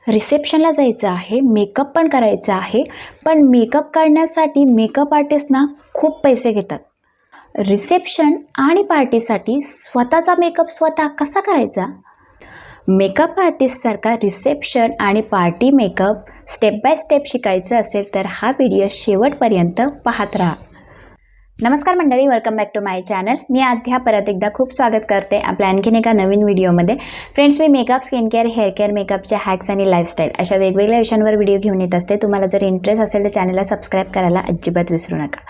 रिसेप्शनला जायचं आहे, मेकअप पण करायचा आहे, पण मेकअप करण्यासाठी मेकअप आर्टिस्टना खूप पैसे घेतात. रिसेप्शन आणि पार्टीसाठी स्वतःचा मेकअप स्वतः कसा करायचा? मेकअप आर्टिस्टसारखा रिसेप्शन आणि party makeup step by step शिकायचं असेल तर हा व्हिडिओ शेवटपर्यंत पाहत राहा. नमस्कार मंडळी, welcome back to my channel. मी आद्या परत एकदा खूप स्वागत करते आपल्या आणखीन एका नवीन व्हिडिओमध्ये. फ्रेंड्स, मी makeup, skin care, hair care, मेकअपचे हॅक्स आणि लाईफस्टाईल अशा वेगवेगळ्या विषयांवर व्हिडिओ घेऊन येत असते. तुम्हाला जर इंटरेस्ट असेल तर चॅनलला सबस्क्राईब करायला अजिबात विसरू नका.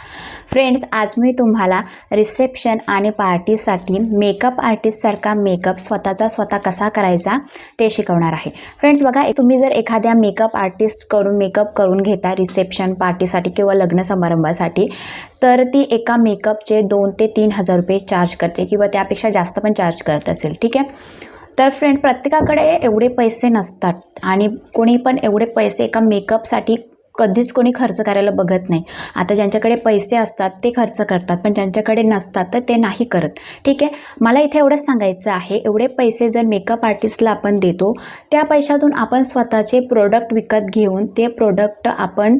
फ्रेंड्स, आज मी तुम्हाला रिसेप्शन आणि पार्टीसाठी मेकअप आर्टिस्टसारखा मेकअप स्वतः कसा करायचा ते शिकवणार आहे. फ्रेंड्स बघा, तुम्ही जर एखाद्या मेकअप आर्टिस्टकडून मेकअप करून घेता रिसेप्शन पार्टीसाठी किंवा लग्न समारंभासाठी, तर ती एका मेकअपचे 2,000 ते 3,000 रुपये चार्ज करते किंवा त्यापेक्षा जास्त पण चार्ज करत असेल. ठीक आहे. तर फ्रेंड, प्रत्येकाकडे एवढे पैसे नसतात आणि कोणी पण एवढे पैसे एका मेकअपसाठी कधीच कोणी खर्च करायला बघत नाही. आता ज्यांच्याकडे पैसे असतात ते खर्च करतात, पण ज्यांच्याकडे नसतात तर ते नाही करत. ठीक आहे. मला इथे एवढंच सांगायचं आहे, एवढे पैसे जर मेकअप आर्टिस्टला आपण देतो, त्या पैशातून आपण स्वतःचे प्रोडक्ट विकत घेऊन ते प्रोडक्ट आपण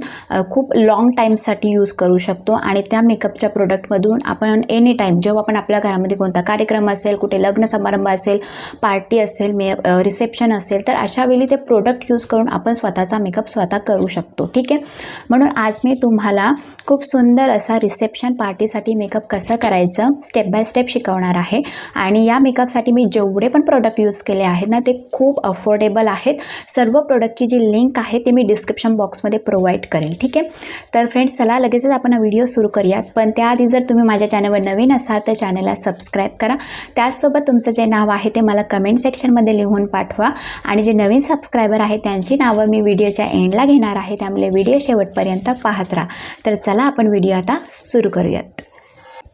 खूप लाँग टाईमसाठी यूज करू शकतो आणि त्या मेकअपच्या प्रोडक्टमधून आपण एनी टाईम, जेव्हा आपण आपल्या घरामध्ये कोणता कार्यक्रम असेल, कुठे लग्न समारंभ असेल, पार्टी असेल, रिसेप्शन असेल, तर अशा वेळी ते प्रोडक्ट यूज करून आपण स्वतःचा मेकअप स्वतः करू शकतो. ठीक आहे. म्हणून आज मी तुम्हाला खूप सुंदर असा रिसेप्शन पार्टीसाठी मेकअप कसं करायचं स्टेप बाय स्टेप शिकवणार आहे. आणि या मेकअपसाठी मी जेवढे पण प्रोडक्ट यूज केले आहेत ना, ते खूप अफोर्डेबल आहेत. सर्व प्रोडक्टची जी लिंक आहे ते मी डिस्क्रिप्शन बॉक्समध्ये प्रोव्हाइड करेल. ठीक आहे. तर फ्रेंड्स, चला लगेचच आपण हा व्हिडिओ सुरू करूयात. पण त्याआधी जर तुम्ही माझ्या चॅनलवर नवीन असाल तर चॅनलला सबस्क्राईब करा. त्याचसोबत तुमचं जे नाव आहे ते मला कमेंट सेक्शनमध्ये लिहून पाठवा. आणि जे नवीन सबस्क्रायबर आहेत त्यांची नावं मी व्हिडिओच्या एंडला घेणार आहे, त्यामुळे व्हिडिओ शेवटपर्यंत पाहत राहा. तर चला आपण व्हिडिओ आता सुरू करूयात.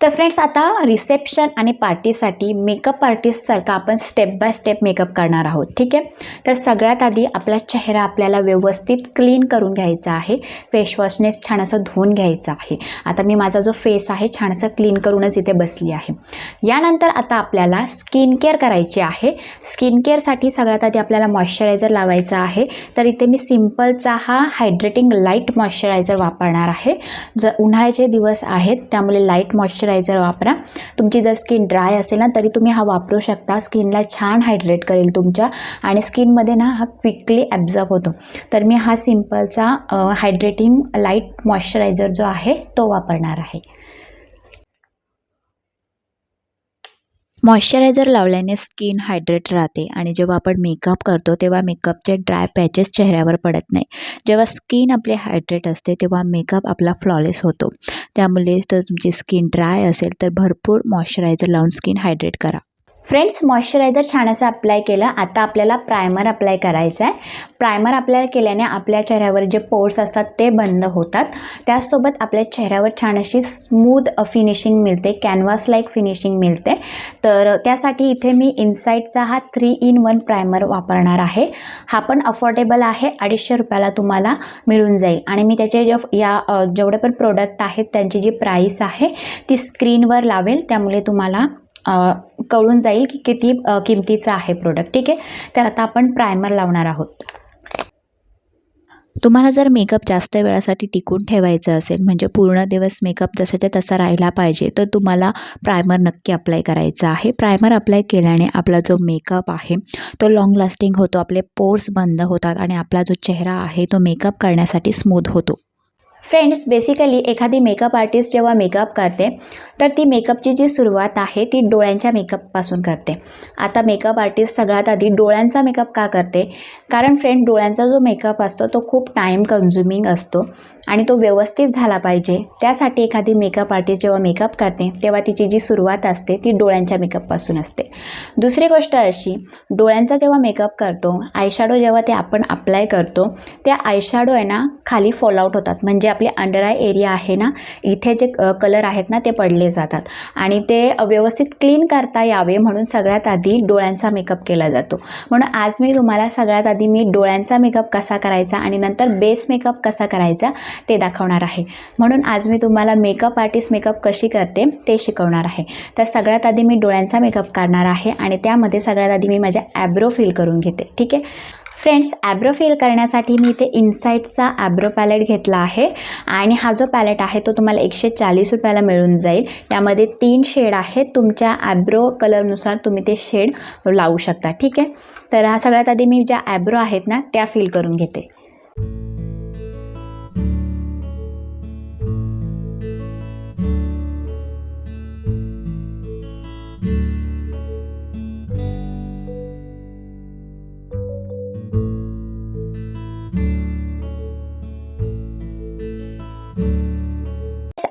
तर फ्रेंड्स, आता रिसेप्शन आणि पार्टीसाठी मेकअप आर्टिस्टसारखा आपण स्टेप बाय स्टेप मेकअप करणार आहोत. ठीक आहे. तर सगळ्यात आधी आपला चेहरा आपल्याला व्यवस्थित क्लीन करून घ्यायचा आहे. फेसवॉशनेच छान असं धुवून घ्यायचं आहे. आता मी माझा जो फेस आहे छान असं क्लीन करूनच इथे बसली आहे. यानंतर आता आपल्याला स्किन केअर करायची आहे. स्किन केअरसाठी सगळ्यात आधी आपल्याला मॉइश्चरायझर लावायचा आहे. तर इथे मी सिम्पलचा हा हायड्रेटिंग लाईट मॉइश्चरायझर वापरणार आहे. जर उन्हाळ्याचे दिवस आहेत त्यामुळे लाईट मॉइश्चरायझर वापरा. तुमची जर स्किन ड्राय असेल ना तरी तुम्ही हा वापरू शकता. स्किनला छान हायड्रेट करेल तुमच्या आणि स्किनमध्ये ना हा क्विकली ॲब्झॉर्ब होतो. तर मी हा सिम्पलचा हायड्रेटिंग लाईट मॉइश्चरायझर जो आहे तो वापरणार आहे. मॉइश्चरायझर लावल्याने स्किन हायड्रेट राहते आणि जेव्हा आपण मेकअप करतो तेव्हा मेकअपचे ड्राय पॅचेस चेहऱ्यावर पडत नाही. जेव्हा स्किन आपली हायड्रेट असते तेव्हा मेकअप आपला फ्लॉलेस होतो. त्यामुळे जर तुमची स्किन ड्राय असेल तर भरपूर मॉइश्चरायझर लावून स्किन हायड्रेट करा. फ्रेंड्स, मॉइश्चरायझर छान असं अप्लाय केलं. आता आपल्याला प्रायमर अप्लाय करायचं आहे. प्रायमर अप्लाय केल्याने आपल्या चेहऱ्यावर जे पोर्स असतात ते बंद होतात. त्याचसोबत आपल्या चेहऱ्यावर छान अशी स्मूथ फिनिशिंग मिळते, कॅनव्हास लाईक फिनिशिंग मिळते. तर त्यासाठी इथे मी इनसाईटचा हा 3-in-1 प्रायमर वापरणार आहे. हा पण अफोर्डेबल आहे. 250 रुपयाला तुम्हाला मिळून जाईल. आणि मी त्याचे जेवढे पण प्रोडक्ट आहेत त्यांची जी प्राईस आहे ती स्क्रीनवर लावेल, त्यामुळे तुम्हाला कळून जाईल की किती किमतीचा आहे प्रोडक्ट. ठीक आहे. तर आता आपण प्रायमर लावणार आहोत. तुम्हाला जर मेकअप जास्त वेळासाठी टिकून ठेवायचं असेल, म्हणजे पूर्ण दिवस मेकअप जसाच्या तसा राहिला पाहिजे, तर तुम्हाला प्रायमर नक्की अप्लाय करायचा आहे. प्रायमर अप्लाय केल्याने आपला जो मेकअप आहे तो लाँग लास्टिंग होतो, आपले पोर्स बंद होतात आणि आपला जो चेहरा आहे तो मेकअप करण्यासाठी स्मूथ होतो. फ्रेंड्स, बेसिकली एखादी मेकअप आर्टिस्ट जेव्हा मेकअप करते तर ती मेकअपची जी सुरुवात आहे ती डोळ्यांच्या मेकअपपासून करते. आता मेकअप आर्टिस्ट सगळ्यात आधी डोळ्यांचा मेकअप का करते? कारण फ्रेंड, डोळ्यांचा जो मेकअप असतो तो खूप टाईम कन्झ्युमिंग असतो आणि तो व्यवस्थित झाला पाहिजे. त्यासाठी एखादी मेकअप आर्टिस्ट जेव्हा मेकअप करते तेव्हा तिची जी सुरुवात असते ती डोळ्यांच्या मेकअपपासून असते. दुसरी गोष्ट अशी, डोळ्यांचा जेव्हा मेकअप करतो, आयशॅडो जेव्हा ते आपण अप्लाय करतो, त्या आयशॅडो आहे ना खाली फॉलआउट होतात. म्हणजे आपले अंडर आय एरिया आहे ना, इथे जे कलर आहेत ना ते पडले जातात आणि ते व्यवस्थित क्लीन करता यावे म्हणून सगळ्यात आधी डोळ्यांचा मेकअप केला जातो. म्हणून आज मी तुम्हाला सगळ्यात आधी डोळ्यांचा मेकअप कसा करायचा आणि नंतर बेस मेकअप कसा करायचा ते दाखवणार आहे. म्हणून आज मी तुम्हाला मेकअप आर्टिस्ट मेकअप कशी करते ते शिकवणार आहे. तर सगळ्यात आधी मी डोळ्यांचा मेकअप करणार आहे आणि त्यामध्ये सगळ्यात आधी मी माझ्या ॲब्रो फिल करून घेते. ठीक आहे. फ्रेंड्स, ॲब्रो फिल करण्यासाठी मी इथे इनसाईटचा ॲब्रो पॅलेट घेतला आहे आणि हा जो पॅलेट आहे तो तुम्हाला 140 रुपयाला मिळून जाईल. यामध्ये 3 शेड आहेत. तुमच्या ॲब्रो कलरनुसार तुम्ही ते शेड लावू शकता. ठीक आहे, तर हा सगळ्यात आधी मी ज्या ॲब्रो आहेत ना त्या फिल करून घेते.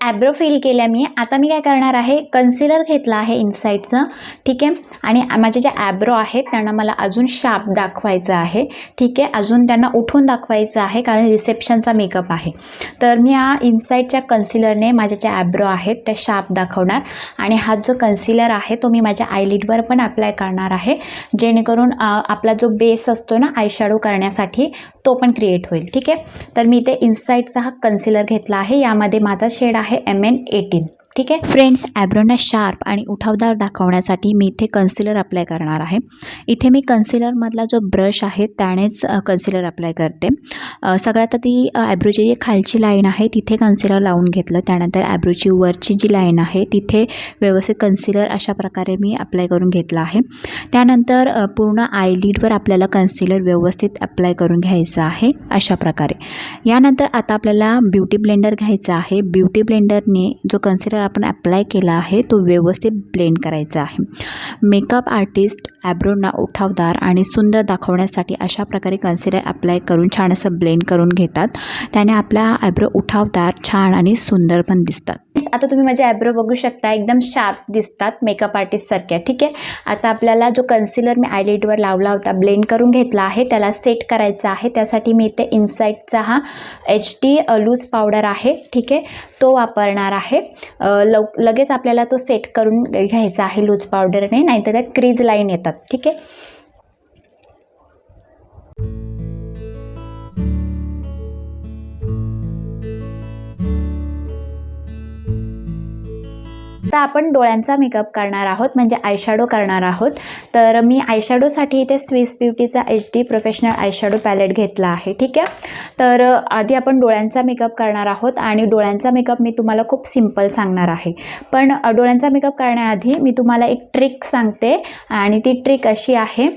ॲब्रो फिल केल्या मी. आता मी काय करणार आहे, कन्सिलर घेतला आहे इनसाईडचं. ठीक आहे, आणि माझे जे ॲब्रो आहेत त्यांना मला अजून शार्प दाखवायचं आहे. ठीक आहे, अजून त्यांना उठून दाखवायचं आहे कारण रिसेप्शनचा मेकअप आहे. तर मी या इनसाईडच्या कन्सिलरने माझ्या ज्या ॲब्रो आहेत त्या शार्प दाखवणार आणि हा जो कन्सिलर आहे तो मी माझ्या आयलिडवर पण अप्लाय करणार आहे, जेणेकरून आपला जो बेस असतो ना आयशॅडो करण्यासाठी तो पण क्रिएट होईल. ठीक आहे, तर मी इथे इनसाईडचा हा कन्सिलर घेतला आहे. यामध्ये माझा शेड आहे MN18. ठीक आहे फ्रेंड्स, ॲब्रोना शार्प आणि उठावदार दाखवण्यासाठी मी इथे कन्सिलर अप्लाय करणार आहे. इथे मी कन्सिलरमधला जो ब्रश आहे त्यानेच कन्सिलर अप्लाय करते. सगळ्यात आधी ॲब्रोची जी खालची लाईन आहे तिथे कन्सिलर लावून घेतलं. त्यानंतर ॲब्रोची वरची जी लाईन आहे तिथे व्यवस्थित कन्सिलर अशा प्रकारे मी अप्लाय करून घेतलं आहे. त्यानंतर पूर्ण आयलिडवर आपल्याला कन्सिलर व्यवस्थित अप्लाय करून घ्यायचं आहे अशा प्रकारे. यानंतर आता आपल्याला ब्युटी ब्लेंडर घ्यायचा आहे. ब्युटी ब्लेंडरने जो कन्सिलर आपण अप्लाय केला आहे तो व्यवस्थित ब्लेंड करायचा आहे. मेकअप आर्टिस्ट ॲब्रोना उठावदार आणि सुंदर दाखवण्यासाठी अशा प्रकारे कन्सिलर अप्लाय करून छान असं ब्लेंड करून घेतात. त्याने आपला ॲब्रो उठावदार, छान आणि सुंदर पण दिसतात. आता तुम्ही माझे ॲब्रो बघू शकता, एकदम शार्प दिसतात मेकअप आर्टिस्टसारख्या. ठीक आहे, आता आपल्याला जो कन्सिलर मी आयलिडवर लावला होता, ब्लेंड करून घेतला आहे, त्याला सेट करायचा आहे. त्यासाठी मी इथे इनसाईडचा हा HD लूज पावडर आहे. ठीक आहे, तो वापरणार आहे. लगेच आपल्याला तो सेट करून घ्यायचा आहे लूज पावडरने, नाहीतर त्यात क्रीज लाईन येतात. ठीक आहे, आता आपण डोळ्यांचा मेकअप करणार आहोत, म्हणजे आयशॅडो करणार आहोत. तर मी आयशॅडोसाठी इथे स्विस ब्युटीचा HD प्रोफेशनल आयशॅडो पॅलेट घेतला आहे. ठीक आहे, तर आधी आपण डोळ्यांचा मेकअप करणार आहोत आणि डोळ्यांचा मेकअप मी तुम्हाला खूप सिम्पल सांगणार आहे. पण डोळ्यांचा मेकअप करण्याआधी मी तुम्हाला एक ट्रिक सांगते आणि ती ट्रिक अशी आहे,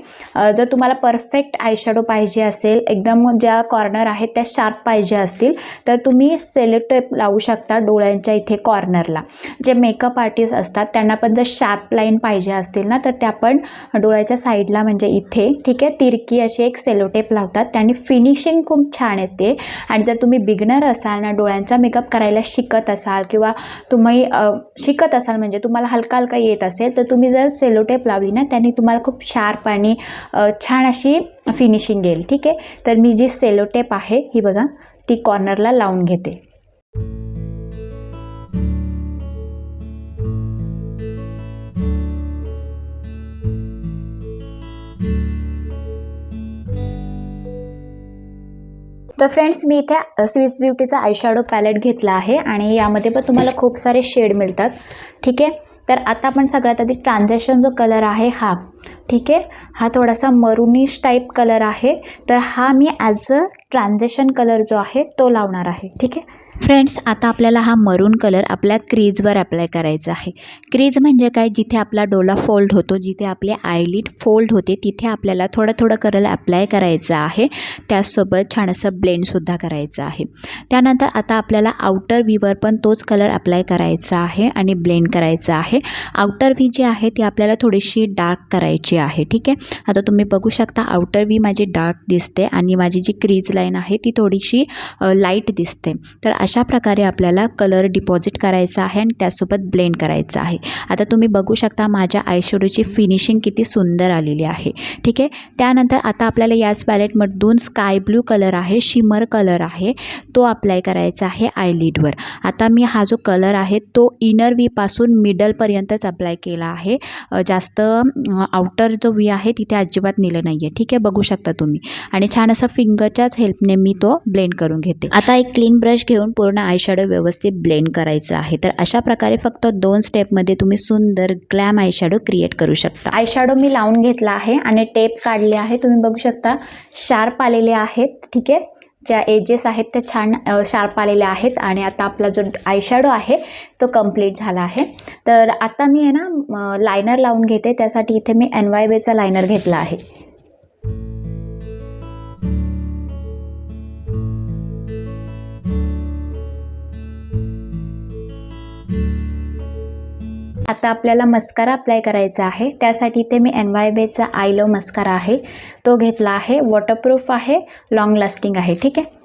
जर तुम्हाला परफेक्ट आयशॅडो पाहिजे असेल, एकदम ज्या कॉर्नर आहेत त्या शार्प पाहिजे असतील, तर तुम्ही सेलो टेप लावू शकता डोळ्यांच्या इथे कॉर्नरला. जे मेकअप आर्टिस्ट असतात त्यांना पण जर शार्प लाईन पाहिजे असतील ना, तर त्या पण डोळ्याच्या साईडला म्हणजे इथे, ठीक आहे, तिरकी अशी एक सेलोटेप लावतात. त्याने फिनिशिंग खूप छान येते. आणि जर तुम्ही बिगनर असाल ना, डोळ्यांचा मेकअप करायला शिकत असाल किंवा तुम्ही शिकत असाल, म्हणजे तुम्हाला हलका हलका येत असेल, तर तुम्ही जर सेलोटेप लावली ना, त्याने तुम्हाला खूप शार्प आणि छान अशी फिनिशिंग येईल. ठीक आहे, तर मी जी सेलोटेप आहे ही बघा, ती कॉर्नरला लावून घेते. तर फ्रेंड्स, मी इथे स्विस ब्युटीचा आयशॅडो पॅलेट घेतला आहे आणि यामध्ये पण तुम्हाला खूप सारे शेड मिळतात. ठीक आहे, तर आता आपण सगळ्यात आधी ट्रान्झॅक्शन जो कलर आहे हा, ठीक आहे, हा थोडासा मरुनिश टाईप कलर आहे. तर हा मी ॲज अ ट्रान्झॅक्शन कलर जो आहे तो लावणार आहे. ठीक आहे फ्रेंड्स, आता आपल्याला हा मरून कलर आपल्या क्रीजवर अप्लाय करायचा आहे. क्रीज म्हणजे काय, जिथे आपला डोला फोल्ड होतो, जिथे आपले आयलिड फोल्ड होते, तिथे आपल्याला थोडं थोडं कलर अप्लाय करायचं आहे. त्याचसोबत छान असं ब्लेंडसुद्धा करायचं आहे. त्यानंतर आता आपल्याला आउटर व्हीवर पण तोच कलर अप्लाय करायचा आहे आणि ब्लेंड करायचा आहे. आउटर व्ही जी आहे ती आपल्याला थोडीशी डार्क करायची आहे. ठीक आहे, आता तुम्ही बघू शकता आउटर व्ही माझी डार्क दिसते आणि माझी जी क्रीज लाईन आहे ती थोडीशी लाईट दिसते. तर अशा प्रकारे आपल्याला कलर डिपॉझिट करायचा आहे आणि त्यासोबत ब्लेंड करायचा आहे. आता तुम्ही बघू शकता माझ्या आयशॅडोची फिनिशिंग किती सुंदर आलेली आहे. ठीक आहे, त्यानंतर आता आपल्याला याच पॅलेटमधून स्काय ब्लू कलर आहे, शिमर कलर आहे, तो अप्लाय करायचा आहे आयलिडवर. आता मी हा जो कलर आहे तो इनर व्हीपासून मिडलपर्यंतच अप्लाय केला आहे. जास्त आउटर जो व्ही आहे तिथे अजिबात नेलं नाही आहे. ठीक आहे, बघू शकता तुम्ही. आणि छान असं फिंगरच्याच हेल्पने मी तो ब्लेंड करून घेते. आता एक क्लीन ब्रश घेऊन पूर्ण आयशॅडो व्यवस्थित ब्लेंड करायचं आहे. तर अशा प्रकारे फक्त 2 स्टेपमध्ये तुम्ही सुंदर ग्लॅम आयशॅडो क्रिएट करू शकता. आयशॅडो मी लावून घेतला आहे आणि टेप काढले आहे. तुम्ही बघू शकता शार्प आलेले आहेत. ठीक आहे, ज्या एजेस आहेत त्या छान शार्प आलेल्या आहेत. आणि आता आपला जो आयशॅडो आहे तो कंप्लीट झाला आहे. तर आता मी आहे ना लायनर लावून घेते. त्यासाठी इथे मी NYBचा लायनर घेतला आहे. आता आपल्याला मस्कारा अप्लाय करायचा आहे. त्यासाठी इथे मी NYBचा आय लव्ह मस्कारा आहे तो घेतला आहे. वॉटरप्रूफ आहे, लॉंग लास्टिंग आहे. ठीक आहे,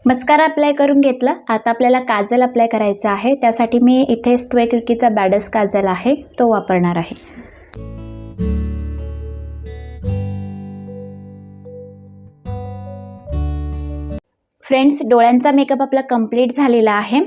मस्कारा अप्लाय करून घेतला. आता आपल्याला काजल अप्लाय करायचा आहे. त्यासाठी मी इथे स्ट्वे क्विकीचा बॅडस काजल आहे तो वापरणार आहे. फ्रेंड्स, डोळ्यांचा मेकअप आपला कंप्लीट झालेला आहे.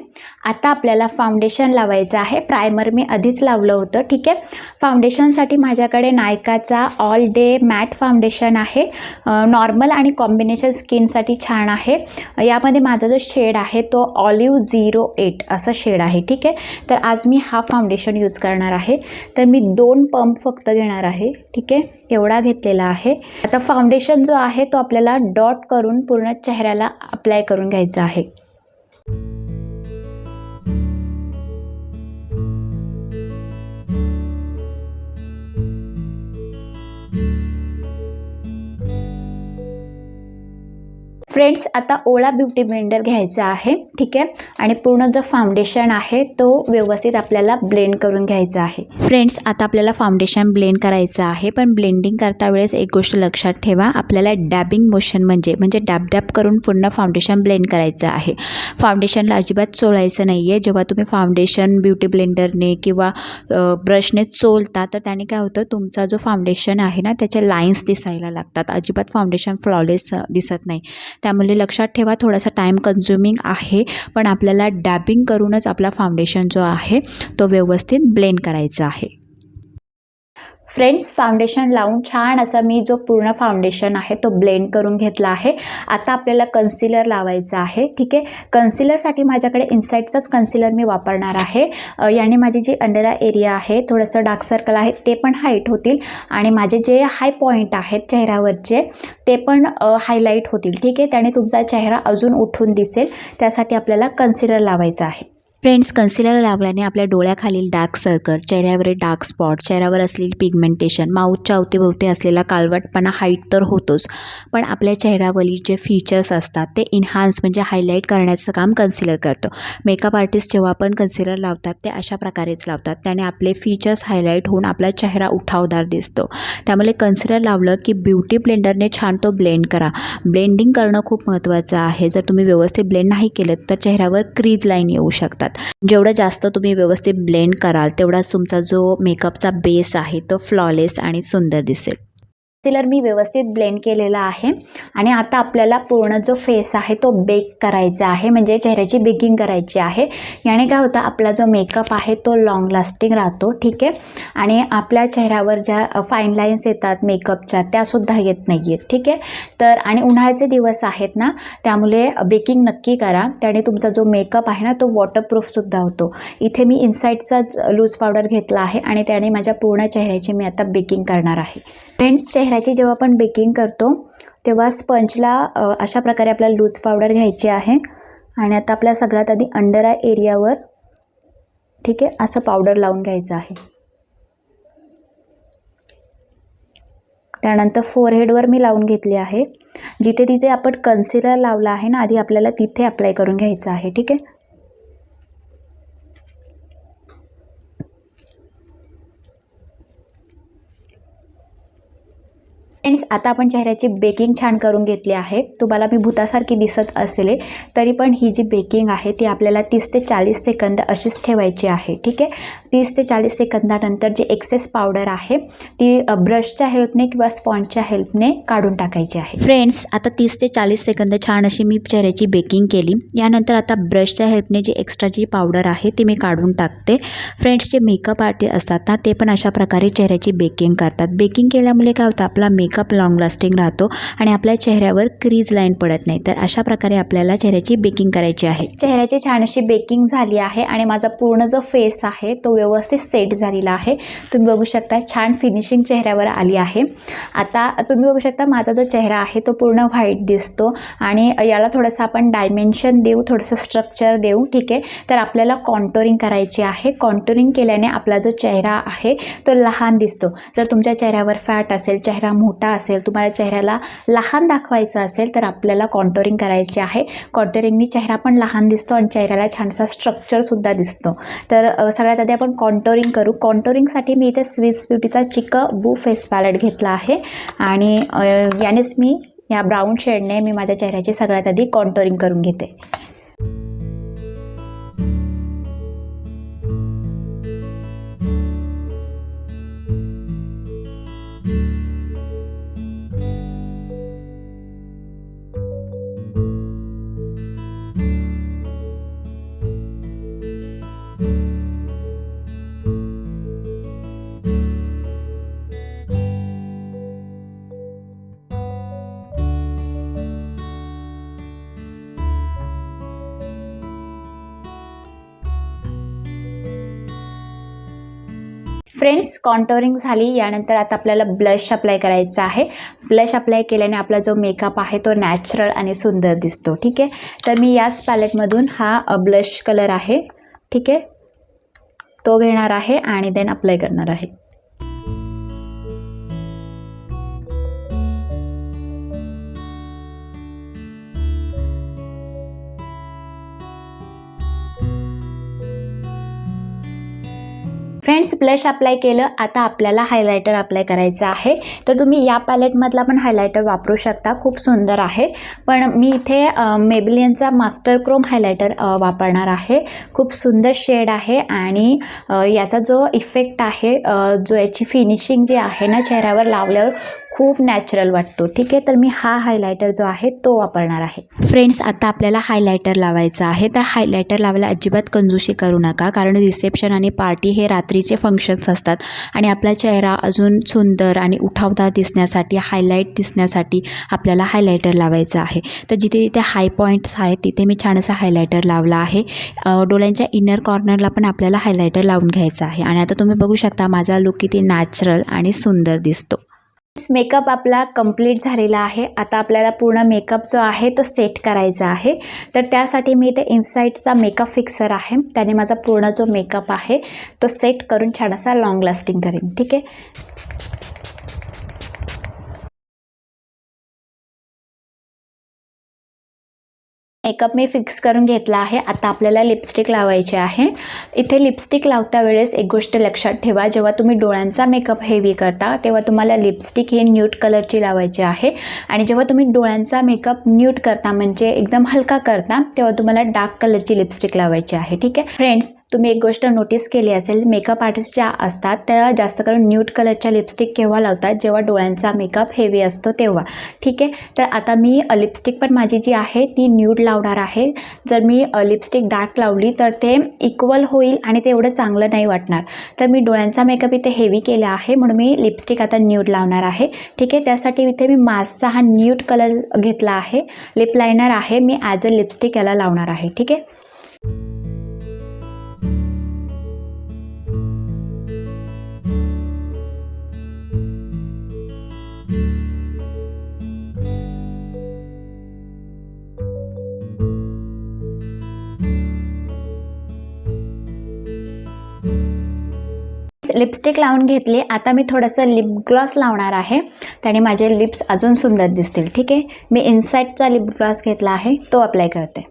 आता आपल्याला फाउंडेशन लावायचं आहे. प्रायमर मी आधीच लावलं होतं. ठीक आहे, फाउंडेशनसाठी माझ्याकडे नायकाचा ऑल डे मॅट फाउंडेशन आहे. नॉर्मल आणि कॉम्बिनेशन स्किनसाठी छान आहे. यामध्ये माझा जो शेड आहे तो ऑलिव्ह 08 असा शेड आहे. ठीक आहे, तर आज मी हा फाउंडेशन यूज करणार आहे. तर मी 2 पंप फक्त घेणार आहे. ठीक आहे, एवढा घेतलेला आहे. आता फाउंडेशन जो आहे तो आपल्याला डॉट करून पूर्ण चेहऱ्याला अप्लाय करून घ्यायचा आहे. फ्रेंड्स, आता ओला ब्युटी ब्लेंडर घ्यायचा आहे. ठीक आहे, आणि पूर्ण जो फाउंडेशन आहे तो व्यवस्थित आपल्याला ब्लेंड करून घ्यायचा आहे. फ्रेंड्स, आता आपल्याला फाउंडेशन ब्लेंड करायचं आहे. पण ब्लेंडिंग करता वेळेस एक गोष्ट लक्षात ठेवा, आपल्याला डॅबिंग मोशन म्हणजे डॅब करून पूर्ण फाउंडेशन ब्लेंड करायचं आहे. फाउंडेशनला अजिबात चोळायचं नाही आहे. जेव्हा तुम्ही फाउंडेशन ब्युटी ब्लेंडरने किंवा ब्रशने चोलता तर त्याने काय होतं, तुमचा जो फाउंडेशन आहे ना त्याच्या लाईन्स दिसायला लागतात. अजिबात फाउंडेशन फ्लॉलेस दिसत नाही. त्यामुळे लक्षात ठेवा, थोडासा टाईम कन्झ्युमिंग आहे, पण आपल्याला डॅबिंग करूनच आपला फाउंडेशन जो आहे तो व्यवस्थित ब्लेंड करायचा आहे. फ्रेंड्स, फाउंडेशन लावून छान असा मी जो पूर्ण फाउंडेशन आहे तो ब्लेंड करून घेतला आहे. आता आपल्याला कन्सिलर लावायचं आहे. ठीक आहे, कन्सिलरसाठी माझ्याकडे इनसाईडचाच कन्सिलर मी वापरणार आहे. याने माझी जी अंडर आय एरिया आहे, थोडंसं डार्क सर्कल आहे ते पण हाईट होतील आणि माझे जे हाय पॉईंट आहेत चेहऱ्यावरचे ते पण हायलाईट होतील. ठीक आहे, त्याने तुमचा चेहरा अजून उठून दिसेल. त्यासाठी आपल्याला कन्सिलर लावायचं आहे. फ्रेंड्स, कन्सिलर लावल्याने आपल्या डोळ्याखालील डार्क सर्कल, चेहऱ्यावरील डार्क स्पॉट, चेहऱ्यावर असलेली पिगमेंटेशन, माऊथच्या अवतीभोवती असलेला काळवटपणा हाईट तर होतोच, पण आपल्या चेहऱ्यावरील जे फीचर्स असतात ते इन्हान्स म्हणजे हायलाईट करण्याचं काम कन्सिलर करतं. मेकअप आर्टिस्ट जेव्हा आपण कन्सिलर लावतात ते अशा प्रकारेच लावतात. त्याने आपले फीचर्स हायलाईट होऊन आपला चेहरा उठावदार दिसतो. त्यामुळे कन्सिलर लावलं की ब्युटी ब्लेंडरने छान तो ब्लेंड करा. ब्लेंडिंग करणं खूप महत्त्वाचं आहे. जर तुम्ही व्यवस्थित ब्लेंड नाही केलं तर चेहऱ्यावर क्रीज लाईन येऊ शकतात. जेवढं जास्त तुम्ही व्यवस्थित ब्लेंड कराल तेवढाच तुमचा जो मेकअपचा बेस आहे तो फ्लॉलेस आणि सुंदर दिसेल. कन्सिलर मी व्यवस्थित ब्लेंड केलेला आहे आणि आता आपल्याला पूर्ण जो फेस आहे तो बेक करायचा आहे, म्हणजे चेहऱ्याची बेकिंग करायची आहे. याने काय होतं, आपला जो मेकअप आहे तो लॉंग लास्टिंग राहतो. ठीक आहे, आणि आपल्या चेहऱ्यावर ज्या फाईन लाईन्स येतात मेकअपच्या त्यासुद्धा येत नाही आहेत. ठीक आहे, तर आणि उन्हाळ्याचे दिवस आहेत ना, त्यामुळे बेकिंग नक्की करा. त्याने तुमचा जो मेकअप आहे ना तो वॉटरप्रूफसुद्धा होतो. इथे मी इनसाईडचाच लूज पावडर घेतला आहे आणि त्याने माझ्या पूर्ण चेहऱ्याची मी आता बेकिंग करणार आहे. फ्रेंड्स, चेहऱ्याची जेव्हा आपण बेकिंग करतो तेव्हा स्पंजला अशा प्रकारे आपल्याला लूज पावडर घ्यायची आहे आणि आता आपल्या सगळ्यात आधी अंडर आय एरियावर ठीक आहे असं पावडर लावून घ्यायचं आहे. त्यानंतर फोरहेडवर मी लावून घेतली आहे. जिथे तिथे आपण कन्सिलर लावला आहे ना आधी आपल्याला तिथे अप्लाय करून घ्यायचं आहे. ठीक आहे, फ्रेंड्स, आता आपण चेहऱ्याची बेकिंग छान करून घेतली आहे. तुम्हाला मी भूतासारखी दिसत असेल तरी पण ही जी बेकिंग आहे ती आपल्याला 30 ते 40 सेकंद अशीच ठेवायची आहे. ठीक आहे, 30 ते 40 सेकंदानंतर जी एक्सेस पावडर आहे ती ब्रशच्या हेल्पने किंवा स्पॉन्जच्या हेल्पने काढून टाकायची आहे. फ्रेंड्स, आता 30 ते 40 सेकंद छान अशी मी चेहऱ्याची बेकिंग केली. यानंतर आता ब्रशच्या हेल्पने जी एक्स्ट्राची पावडर आहे ती मी काढून टाकते. फ्रेंड्स, जे मेकअप आर्टिस्ट असतात ना ते पण अशा प्रकारे चेहऱ्याची बेकिंग करतात. बेकिंग केल्यामुळे काय होतं, आपला मेकअप लॉंग लास्टिंग राहतो आणि आपल्या चेहऱ्यावर क्रीज लाईन पडत नाही. तर अशा प्रकारे आपल्याला चेहऱ्याची बेकिंग करायची आहे. चेहऱ्याची छान अशी बेकिंग झाली आहे आणि माझा पूर्ण जो फेस आहे तो व्यवस्थित सेट झालेला आहे. तुम्ही बघू शकता छान फिनिशिंग चेहऱ्यावर आली आहे. आता तुम्ही बघू शकता माझा जो चेहरा आहे तो पूर्ण व्हाईट दिसतो आणि याला थोडंसं आपण डायमेन्शन देऊ, थोडंसं स्ट्रक्चर देऊ. ठीक आहे, तर आपल्याला कॉन्टोरिंग करायची आहे. कॉन्टोरिंग केल्याने आपला जो चेहरा आहे तो लहान दिसतो. जर तुमच्या चेहऱ्यावर फॅट असेल, चेहरा मोठा असेल, तुम्हाला चेहऱ्याला लहान दाखवायचं असेल तर आपल्याला कॉन्टोरिंग करायची आहे. कॉन्टोरिंगनी चेहरा पण लहान दिसतो आणि चेहऱ्याला छानसा स्ट्रक्चरसुद्धा दिसतो. तर सगळ्यात आधी आपण कॉन्टोरिंग करू. कॉन्टोरिंगसाठी मी इथे स्विस ब्युटीचा चिक बू फेस पॅलेट घेतला आहे आणि यानेच मी या ब्राऊन शेडने मी माझ्या चेहऱ्याची सगळ्यात आधी कॉन्टोरिंग करून घेते. फ्रेंड्स, कॉन्टोरिंग झाली. यानंतर आता आपल्याला ब्लश अप्लाय करायचा आहे. ब्लश अप्लाय केल्याने आपला जो मेकअप आहे तो नॅचरल आणि सुंदर दिसतो. ठीक आहे, तर मी याच पॅलेटमधून हा ब्लश कलर आहे, ठीक आहे, तो घेणार आहे आणि देन अप्लाय करणार आहे. फ्रेंड्स, ब्लश अप्लाय केलं. आता आपल्याला हायलायटर अप्लाय करायचं आहे. तर तुम्ही या पॅलेटमधला पण हायलायटर वापरू शकता, खूप सुंदर आहे. पण मी इथे मेबेलिनचा मास्टर क्रोम हायलायटर वापरणार आहे. खूप सुंदर शेड आहे आणि याचा जो इफेक्ट आहे, जो याची फिनिशिंग जी आहे ना चेहऱ्यावर लावल्यावर खूप नॅचरल वाटतो. ठीक आहे, तर मी हा हायलायटर जो आहे तो वापरणार आहे. फ्रेंड्स, आता आपल्याला हायलायटर लावायचं आहे. तर हायलायटर लावायला अजिबात कंजूशी करू नका, कारण रिसेप्शन आणि पार्टी हे रात्रीचे फंक्शन्स असतात आणि आपला चेहरा अजून सुंदर आणि उठावदार दिसण्यासाठी, हायलाईट दिसण्यासाठी आपल्याला हायलायटर लावायचं आहे. तर जिथे जिथे हाय पॉईंट्स आहेत तिथे मी छान असा हायलायटर लावला आहे. डोळ्यांच्या इनर कॉर्नरला पण आपल्याला हायलायटर लावून घ्यायचं आहे. आणि आता तुम्ही बघू शकता माझा लुक किती नॅचरल आणि सुंदर दिसतो. मेकअप आपला कंप्लीट झालेला आहे. आता आपल्याला पूर्ण मेकअप जो आहे तो सेट करायचा आहे. तर त्यासाठी मी इथे इनसाईटचा मेकअप फिक्सर आहे, त्याने माझा पूर्ण जो मेकअप आहे तो सेट करून छान असा लॉंग लास्टिंग करेन. ठीक आहे, मेकअप मी फिक्स करून घेतला आहे. आता आपल्याला लिपस्टिक लावायची आहे. इथे लिपस्टिक लावता वेळेस एक गोष्ट लक्षात ठेवा, जेव्हा तुम्ही डोळ्यांचा मेकअप हेवी करता तेव्हा तुम्हाला लिपस्टिक ही न्यूड कलरची लावायची आहे आणि जेव्हा तुम्ही डोळ्यांचा मेकअप न्यूड करता म्हणजे एकदम हलका करता तेव्हा तुम्हाला डार्क कलरची लिपस्टिक लावायची आहे. ठीक आहे फ्रेंड्स, तुम्ही एक गोष्ट नोटीस केली असेल, मेकअप आर्टिस्ट ज्या असतात त्या जास्त करून न्यूड कलरच्या लिपस्टिक केव्हा लावतात, जेव्हा डोळ्यांचा मेकअप हेवी असतो तेव्हा. ठीक आहे, तर आता मी लिपस्टिक पण माझी जी आहे ती न्यूड लावणार आहे. जर मी लिपस्टिक डार्क लावली तर ते इक्वल होईल आणि ते एवढं चांगलं नाही वाटणार. तर मी डोळ्यांचा मेकअप इथे हेवी केला आहे म्हणून मी लिपस्टिक आता न्यूड लावणार आहे. ठीक आहे, त्यासाठी इथे मी मार्सचा हा न्यूड कलर घेतला आहे. लिप लायनर आहे, मी ॲज अ लिपस्टिक याला लावणार आहे. ठीक आहे, लिपस्टिक लावून घेतली. आता मी थोडंसं लिप ग्लॉस लावणार आहे, त्याने माझे लिप्स अजून सुंदर दिसतील. ठीक आहे, मी इनसाईटचा लिप ग्लॉस घेतला आहे, तो अप्लाय करते.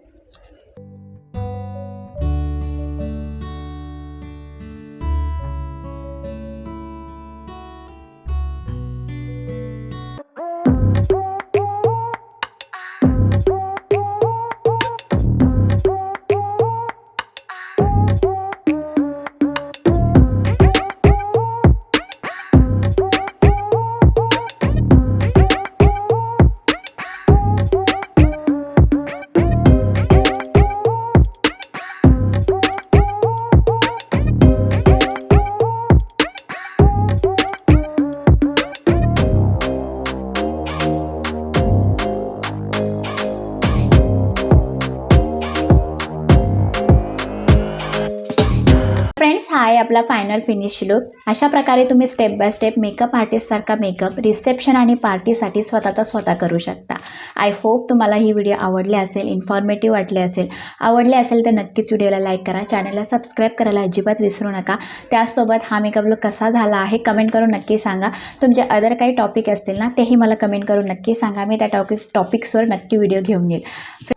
फ्रेंड्स, हा आहे आपला फायनल फिनिश लुक. अशा प्रकारे तुम्ही स्टेप बाय स्टेप मेकअप आर्टिस्टसारखा मेकअप रिसेप्शन आणि पार्टीसाठी स्वतः करू शकता. आय होप तुम्हाला ही व्हिडिओ आवडली असेल, इन्फॉर्मेटिव्ह वाटले असेल. आवडले असेल तर नक्कीच व्हिडिओला लाईक करा, चॅनलला सबस्क्राईब करायला अजिबात विसरू नका. त्याचसोबत हा मेकअप लुक कसा झाला आहे कमेंट करून नक्की सांगा. तुमचे अदर काही टॉपिक असतील ना तेही मला कमेंट करून नक्की सांगा. मी त्या टॉपिक्सवर नक्की व्हिडिओ घेऊन येईल.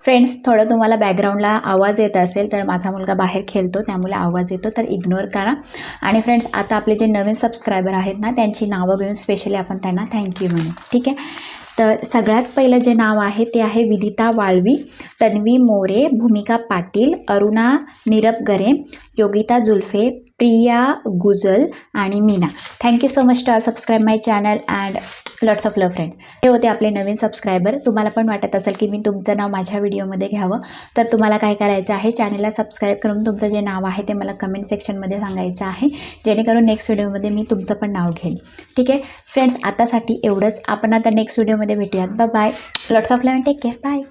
फ्रेंड्स, थोडं तुम्हाला बॅकग्राऊंडला आवाज येत असेल तर माझा मुलगा बाहेर खेळतो त्यामुळे आवाज येतो, तर इग्नोर करा. आणि फ्रेंड्स, आता आपले जे नवीन सबस्क्रायबर आहेत ना त्यांची नावं घेऊन स्पेशली आपण त्यांना थँक्यू म्हणू. ठीक आहे. तर सगळ्यात पहिलं जे नाव आहे ते आहे विदिता वाळवी, तन्वी मोरे, भूमिका पाटील, अरुणा निरपगरे, योगिता जुल्फे, प्रिया गुजल आणि Meena. Thank you so much to subscribe my channel and lots of love friend. हे होते आपले नवीन सबस्क्रायबर. तुम्हाला पण वाटत असेल की मी तुमचं नाव माझ्या व्हिडिओमध्ये घ्यावं, तर तुम्हाला काय करायचं आहे, चॅनलला सबस्क्राईब करून तुमचं जे नाव आहे ते मला कमेंट सेक्शनमध्ये सांगायचं आहे, जेणेकरून नेक्स्ट व्हिडिओमध्ये मी तुमचं पण नाव घेईन. ठीक आहे फ्रेंड्स, आतासाठी एवढंच. आपण आता नेक्स्ट व्हिडिओमध्ये भेटूयात. Bye bye. Lots of love, take care, bye.